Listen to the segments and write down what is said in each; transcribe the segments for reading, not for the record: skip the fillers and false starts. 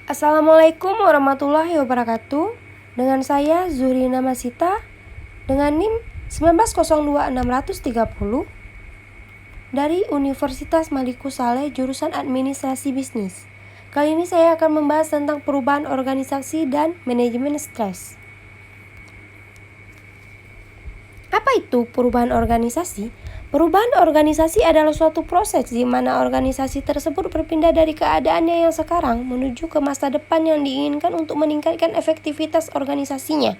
Assalamualaikum warahmatullahi wabarakatuh. Dengan saya Zurina Masita dengan NIM 1902630 dari Universitas Maliku Saleh jurusan Administrasi Bisnis. Kali ini saya akan membahas tentang perubahan organisasi dan manajemen stres. Apa itu perubahan organisasi? Perubahan organisasi adalah suatu proses di mana organisasi tersebut berpindah dari keadaannya yang sekarang menuju ke masa depan yang diinginkan untuk meningkatkan efektivitas organisasinya.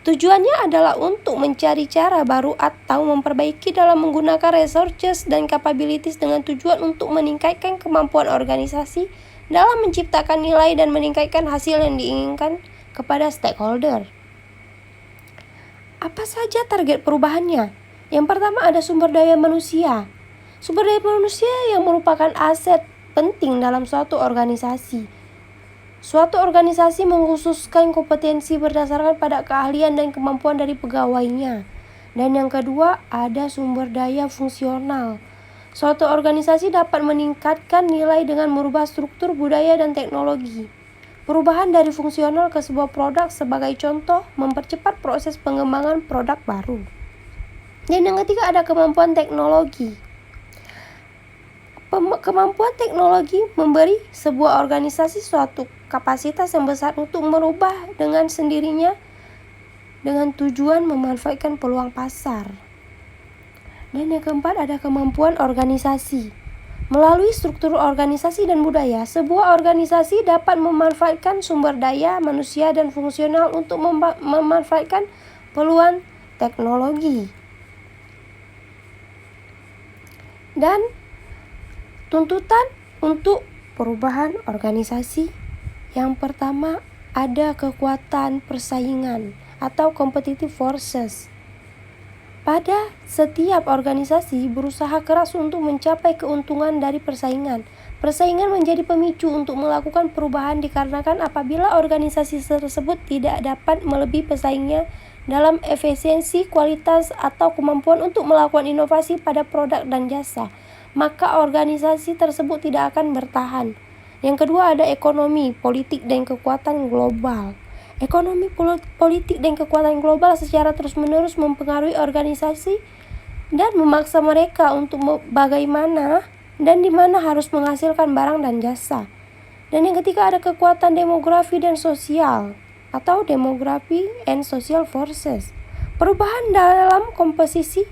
Tujuannya adalah untuk mencari cara baru atau memperbaiki dalam menggunakan resources dan capabilities dengan tujuan untuk meningkatkan kemampuan organisasi dalam menciptakan nilai dan meningkatkan hasil yang diinginkan kepada stakeholder. Apa saja target perubahannya? Yang pertama ada sumber daya manusia. Sumber daya manusia yang merupakan aset penting dalam suatu organisasi. Suatu organisasi mengkhususkan kompetensi berdasarkan pada keahlian dan kemampuan dari pegawainya. Dan yang kedua ada sumber daya fungsional. Suatu organisasi dapat meningkatkan nilai dengan merubah struktur budaya dan teknologi. Perubahan dari fungsional ke sebuah produk sebagai contoh mempercepat proses pengembangan produk baru. Dan yang ketiga ada kemampuan teknologi. Kemampuan teknologi memberi sebuah organisasi suatu kapasitas yang besar untuk merubah dengan sendirinya dengan tujuan memanfaatkan peluang pasar. Dan yang keempat ada kemampuan organisasi. Melalui struktur organisasi dan budaya, sebuah organisasi dapat memanfaatkan sumber daya manusia dan fungsional untuk memanfaatkan peluang teknologi. Dan tuntutan untuk perubahan organisasi yang pertama ada kekuatan persaingan atau competitive forces. Pada setiap organisasi berusaha keras untuk mencapai keuntungan dari persaingan. Persaingan menjadi pemicu untuk melakukan perubahan dikarenakan apabila organisasi tersebut tidak dapat melebihi pesaingnya dalam efisiensi, kualitas, atau kemampuan untuk melakukan inovasi pada produk dan jasa, maka organisasi tersebut tidak akan bertahan. Yang kedua ada ekonomi, politik, dan kekuatan global. Ekonomi, politik, dan kekuatan global secara terus-menerus mempengaruhi organisasi dan memaksa mereka untuk bagaimana dan di mana harus menghasilkan barang dan jasa. Dan yang ketiga ada kekuatan demografi dan sosial atau demografi and social forces. Perubahan dalam komposisi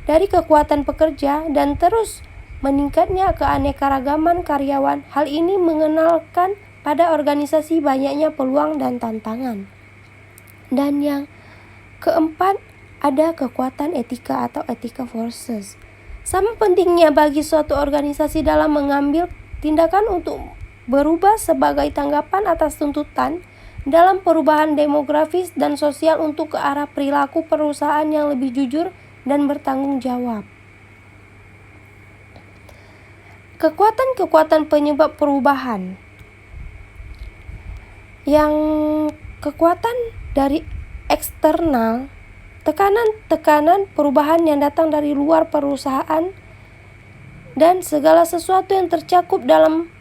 dari kekuatan pekerja dan terus meningkatnya keanekaragaman karyawan. Hal ini mengenalkan pada organisasi banyaknya peluang dan tantangan. Dan yang keempat ada kekuatan etika atau etika forces. Sama pentingnya bagi suatu organisasi dalam mengambil tindakan untuk berubah sebagai tanggapan atas tuntutan dalam perubahan demografis dan sosial untuk ke arah perilaku perusahaan yang lebih jujur dan bertanggung jawab. Kekuatan-kekuatan penyebab perubahan. Yang kekuatan dari eksternal, tekanan-tekanan perubahan yang datang dari luar perusahaan dan segala sesuatu yang tercakup dalam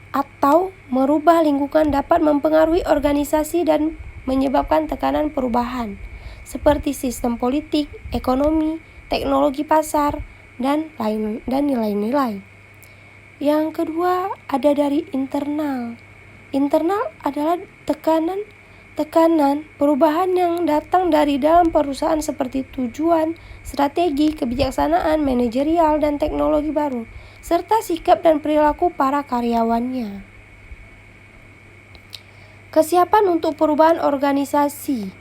atau merubah lingkungan dapat mempengaruhi organisasi dan menyebabkan tekanan perubahan seperti sistem politik, ekonomi, teknologi pasar, dan nilai-nilai. Yang kedua ada dari internal. Internal adalah tekanan perubahan yang datang dari dalam perusahaan seperti tujuan, strategi, kebijaksanaan, manajerial, dan teknologi baru, serta sikap dan perilaku para karyawannya. Kesiapan untuk perubahan organisasi.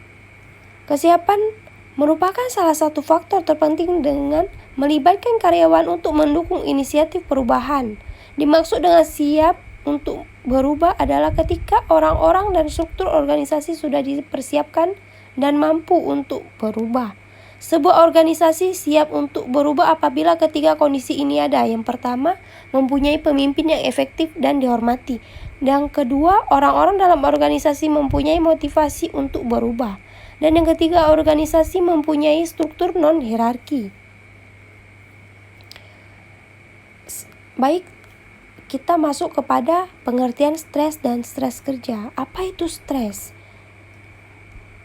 Kesiapan merupakan salah satu faktor terpenting dengan melibatkan karyawan untuk mendukung inisiatif perubahan. Dimaksud dengan siap untuk berubah adalah ketika orang-orang dan struktur organisasi sudah dipersiapkan dan mampu untuk berubah. Sebuah organisasi siap untuk berubah apabila ketiga kondisi ini ada. Yang pertama, mempunyai pemimpin yang efektif dan dihormati. Dan kedua, orang-orang dalam organisasi mempunyai motivasi untuk berubah. Dan yang ketiga, organisasi mempunyai struktur non-hierarki. Baik, kita masuk kepada pengertian stres dan stres kerja. Apa itu stres?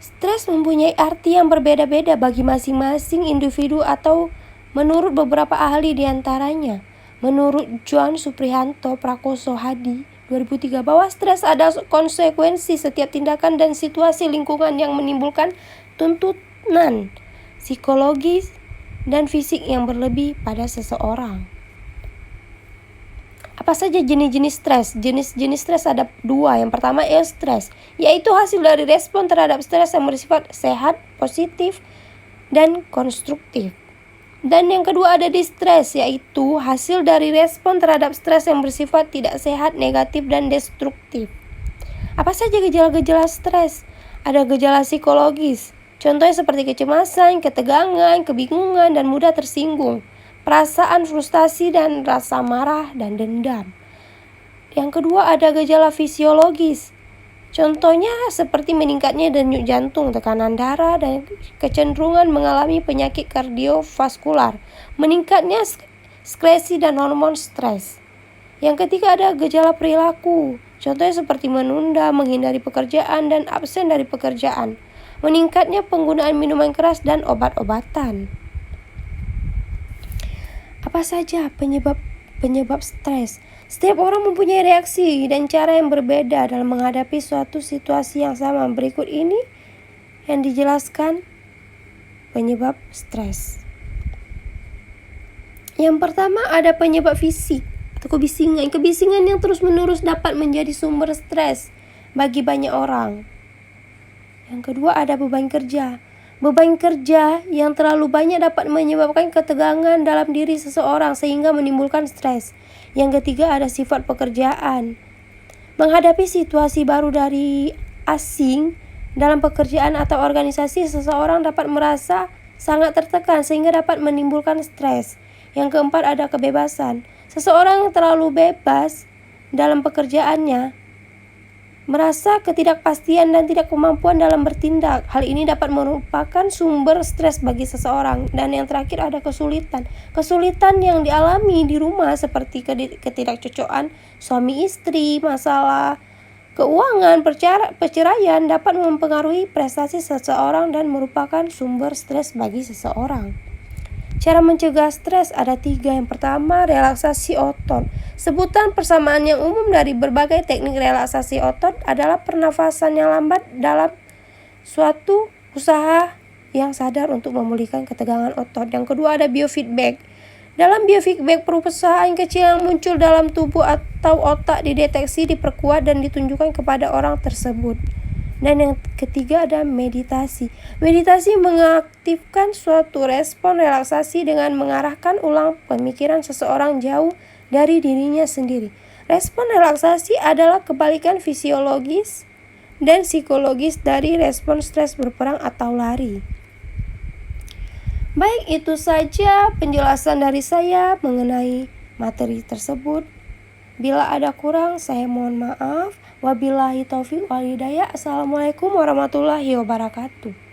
Stres mempunyai arti yang berbeda-beda bagi masing-masing individu atau menurut beberapa ahli diantaranya. Menurut John Suprihanto Prakoso Hadi 2003 bahwa stres adalah konsekuensi setiap tindakan dan situasi lingkungan yang menimbulkan tuntutan psikologis dan fisik yang berlebih pada seseorang. Apa saja jenis-jenis stres? Jenis-jenis stres ada dua. Yang pertama eustress, yaitu hasil dari respon terhadap stres yang bersifat sehat, positif, dan konstruktif. Dan yang kedua ada distress, yaitu hasil dari respon terhadap stres yang bersifat tidak sehat, negatif, dan destruktif. Apa saja gejala-gejala stres? Ada gejala psikologis, contohnya seperti kecemasan, ketegangan, kebingungan, dan mudah tersinggung. Perasaan frustasi dan rasa marah dan dendam. Yang kedua ada gejala fisiologis. Contohnya seperti meningkatnya denyut jantung, tekanan darah, dan kecenderungan mengalami penyakit kardiovaskular. Meningkatnya sekresi dan hormon stres. Yang ketiga ada gejala perilaku. Contohnya seperti menunda, menghindari pekerjaan, dan absen dari pekerjaan. Meningkatnya penggunaan minuman keras dan obat-obatan. Apa saja penyebab stres? Setiap orang mempunyai reaksi dan cara yang berbeda dalam menghadapi suatu situasi yang sama. Berikut ini yang dijelaskan penyebab stres. Yang pertama ada penyebab fisik atau kebisingan. Kebisingan yang terus-menerus dapat menjadi sumber stres bagi banyak orang. Yang kedua ada beban kerja. Beban kerja yang terlalu banyak dapat menyebabkan ketegangan dalam diri seseorang sehingga menimbulkan stres. Yang ketiga ada sifat pekerjaan. Menghadapi situasi baru dari asing dalam pekerjaan atau organisasi, seseorang dapat merasa sangat tertekan sehingga dapat menimbulkan stres. Yang keempat ada kebebasan. Seseorang yang terlalu bebas dalam pekerjaannya merasa ketidakpastian dan tidak kemampuan dalam bertindak. Hal ini dapat merupakan sumber stres bagi seseorang. Dan yang terakhir ada kesulitan. Kesulitan yang dialami di rumah seperti ketidakcocokan suami istri, masalah keuangan, perceraian dapat mempengaruhi prestasi seseorang dan merupakan sumber stres bagi seseorang. Cara mencegah stres ada 3. Yang pertama, relaksasi otot. Sebutan persamaan yang umum dari berbagai teknik relaksasi otot adalah pernafasan yang lambat dalam suatu usaha yang sadar untuk memulihkan ketegangan otot. Yang kedua ada biofeedback. Dalam biofeedback, perubahan kecil yang muncul dalam tubuh atau otak dideteksi, diperkuat, dan ditunjukkan kepada orang tersebut. Dan yang ketiga ada meditasi. Meditasi mengaktifkan suatu respon relaksasi dengan mengarahkan ulang pemikiran seseorang jauh dari dirinya sendiri. Respon relaksasi adalah kebalikan fisiologis dan psikologis dari respon stres berperang atau lari. Baik, itu saja penjelasan dari saya mengenai materi tersebut. Bila ada kurang, saya mohon maaf. Wabillahi taufiq wal hidayah. Assalamualaikum warahmatullahi wabarakatuh.